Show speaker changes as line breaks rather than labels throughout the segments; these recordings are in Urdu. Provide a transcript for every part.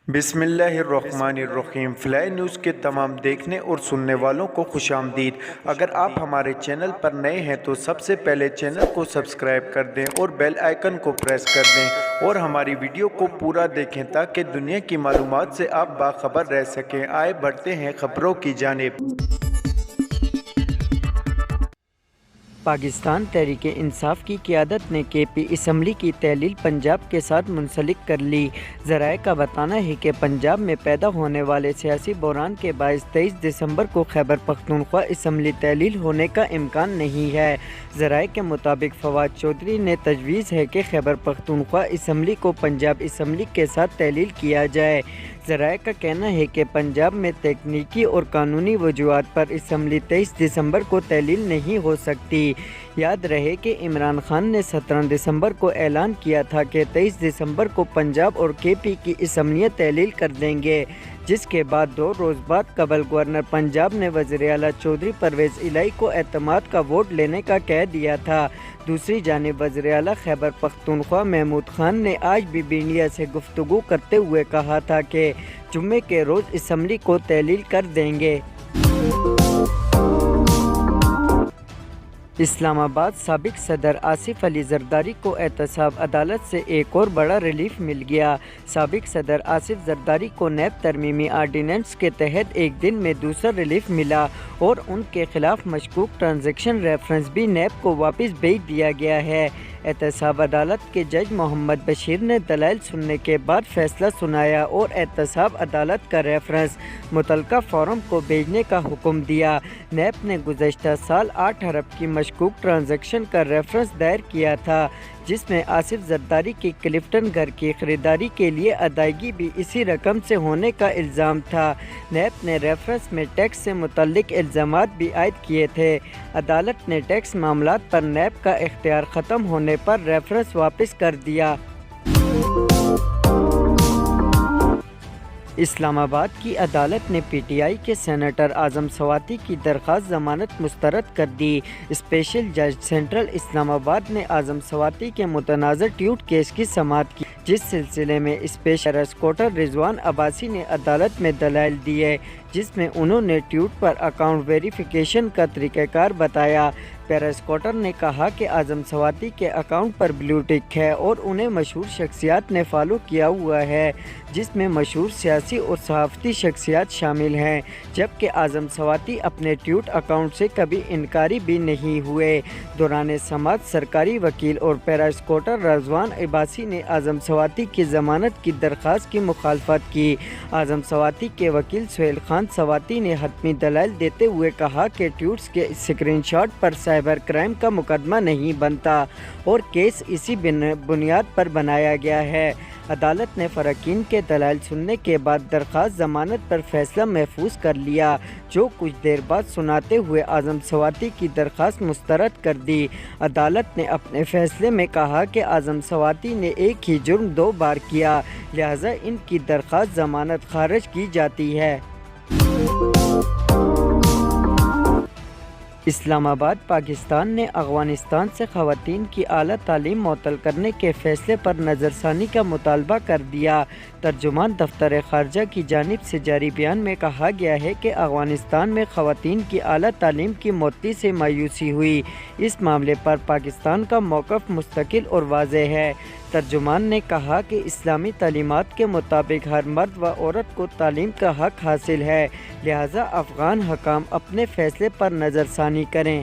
بسم اللہ الرحمن الرحیم۔ فلائی نیوز کے تمام دیکھنے اور سننے والوں کو خوش آمدید۔ اگر آپ ہمارے چینل پر نئے ہیں تو سب سے پہلے چینل کو سبسکرائب کر دیں اور بیل آئیکن کو پریس کر دیں اور ہماری ویڈیو کو پورا دیکھیں تاکہ دنیا کی معلومات سے آپ باخبر رہ سکیں۔ آئے بڑھتے ہیں خبروں کی جانب۔
پاکستان تحریک انصاف کی قیادت نے کے پی اسمبلی کی تحلیل پنجاب کے ساتھ منسلک کر لی۔ ذرائع کا بتانا ہے کہ پنجاب میں پیدا ہونے والے سیاسی بحران کے باعث 23 دسمبر کو خیبر پختونخوا اسمبلی تحلیل ہونے کا امکان نہیں ہے۔ ذرائع کے مطابق فواد چودھری نے تجویز ہے کہ خیبر پختونخوا اسمبلی کو پنجاب اسمبلی کے ساتھ تحلیل کیا جائے۔ ذرائع کا کہنا ہے کہ پنجاب میں تکنیکی اور قانونی وجوہات پر اسمبلی 23 دسمبر کو تحلیل نہیں ہو سکتی۔ یاد رہے کہ عمران خان نے 17 دسمبر کو اعلان کیا تھا کہ 23 دسمبر کو پنجاب اور کے پی کی اسمبلیاں تحلیل کر دیں گے، جس کے بعد 2 روز بعد قبل گورنر پنجاب نے وزیر اعلیٰ چودھری پرویز الہی کو اعتماد کا ووٹ لینے کا کہہ دیا تھا۔ دوسری جانب وزیر اعلیٰ خیبر پختونخوا محمود خان نے آج بی بی انڈیا سے گفتگو کرتے ہوئے کہا تھا کہ جمعے کے روز اسمبلی کو تحلیل کر دیں گے۔ اسلام آباد سابق صدر آصف علی زرداری کو احتساب عدالت سے ایک اور بڑا ریلیف مل گیا۔ سابق صدر آصف زرداری کو نیب ترمیمی آرڈیننس کے تحت ایک دن میں دوسرا ریلیف ملا اور ان کے خلاف مشکوک ٹرانزیکشن ریفرنس بھی نیب کو واپس بھیج دیا گیا ہے۔ احتساب عدالت کے جج محمد بشیر نے دلائل سننے کے بعد فیصلہ سنایا اور احتساب عدالت کا ریفرنس متعلقہ فورم کو بھیجنے کا حکم دیا۔ نیب نے گزشتہ سال 8 ارب کی مشکوک ٹرانزیکشن کا ریفرنس دائر کیا تھا، جس میں آصف زرداری کی کلفٹن گھر کی خریداری کے لیے ادائیگی بھی اسی رقم سے ہونے کا الزام تھا۔ نیب نے ریفرنس میں ٹیکس سے متعلق الزامات بھی عائد کیے تھے۔ عدالت نے ٹیکس معاملات پر نیب کا اختیار ختم ہونے پر ریفرنس واپس کر دیا۔ اسلام آباد کی عدالت نے پی ٹی آئی کے سینیٹر اعظم سواتی کی درخواست ضمانت مسترد کر دی۔ اسپیشل جج سینٹرل اسلام آباد نے اعظم سواتی کے متنازع ٹویٹ کیس کی سماعت کی، جس سلسلے میں اسپیشل پراسیکیوٹر رضوان عباسی نے عدالت میں دلائل دیے، جس میں انہوں نے ٹویٹ پر اکاؤنٹ ویریفیکیشن کا طریقہ کار بتایا۔ پراسیکیوٹر نے کہا کہ اعظم سواتی کے اکاؤنٹ پر بلیو ٹک ہے اور انہیں مشہور شخصیات نے فالو کیا ہوا ہے، جس میں مشہور سیاسی اور صحافتی شخصیات شامل ہیں، جبکہ اعظم سواتی اپنے ٹویٹ اکاؤنٹ سے کبھی انکاری بھی نہیں ہوئے۔ دوران سماعت سرکاری وکیل اور پراسیکیوٹر رضوان عباسی نے اعظم سواتی کی ضمانت کی درخواست کی مخالفت کی۔ اعظم سواتی کے وکیل سہیل خان سواتی نے حتمی دلائل دیتے ہوئے کہا کہ ٹویٹس کے اسکرین شاٹ پر سائبر کرائم کا مقدمہ نہیں بنتا اور کیس اسی بنیاد پر بنایا گیا ہے۔ عدالت نے فریقین کے دلائل سننے کے بعد درخواست ضمانت پر فیصلہ محفوظ کر لیا، جو کچھ دیر بعد سناتے ہوئے اعظم سواتی کی درخواست مسترد کر دی۔ عدالت نے اپنے فیصلے میں کہا کہ اعظم سواتی نے ایک ہی جرم 2 بار کیا، لہذا ان کی درخواست ضمانت خارج کی جاتی ہے۔ اسلام آباد پاکستان نے افغانستان سے خواتین کی اعلیٰ تعلیم معطل کرنے کے فیصلے پر نظر ثانی کا مطالبہ کر دیا۔ ترجمان دفتر خارجہ کی جانب سے جاری بیان میں کہا گیا ہے کہ افغانستان میں خواتین کی اعلیٰ تعلیم کی معطلی سے مایوسی ہوئی۔ اس معاملے پر پاکستان کا موقف مستقل اور واضح ہے۔ ترجمان نے کہا کہ اسلامی تعلیمات کے مطابق ہر مرد و عورت کو تعلیم کا حق حاصل ہے، لہذا افغان حکام اپنے فیصلے پر نظر ثانی کریں۔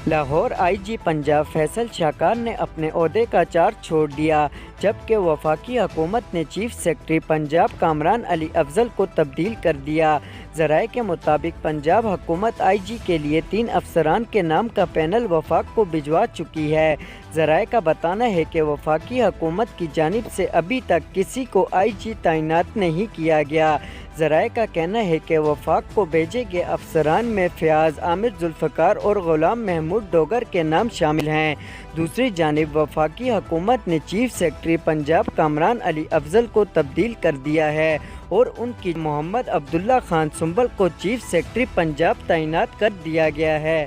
لاہور آئی جی پنجاب فیصل شاکار نے اپنے عہدے کا چارج چھوڑ دیا، جبکہ وفاقی حکومت نے چیف سیکرٹری پنجاب کامران علی افضل کو تبدیل کر دیا۔ ذرائع کے مطابق پنجاب حکومت آئی جی کے لیے 3 افسران کے نام کا پینل وفاق کو بھجوا چکی ہے۔ ذرائع کا بتانا ہے کہ وفاقی حکومت کی جانب سے ابھی تک کسی کو آئی جی تعینات نہیں کیا گیا۔ ذرائع کا کہنا ہے کہ وفاق کو بھیجے گئے افسران میں فیاض، عامر ذوالفقار اور غلام محمود ڈوگر کے نام شامل ہیں۔ دوسری جانب وفاقی حکومت نے چیف سیکرٹری پنجاب کامران علی افضل کو تبدیل کر دیا ہے اور ان کی محمد عبداللہ خان سنبل کو چیف سیکرٹری پنجاب تعینات کر دیا گیا ہے۔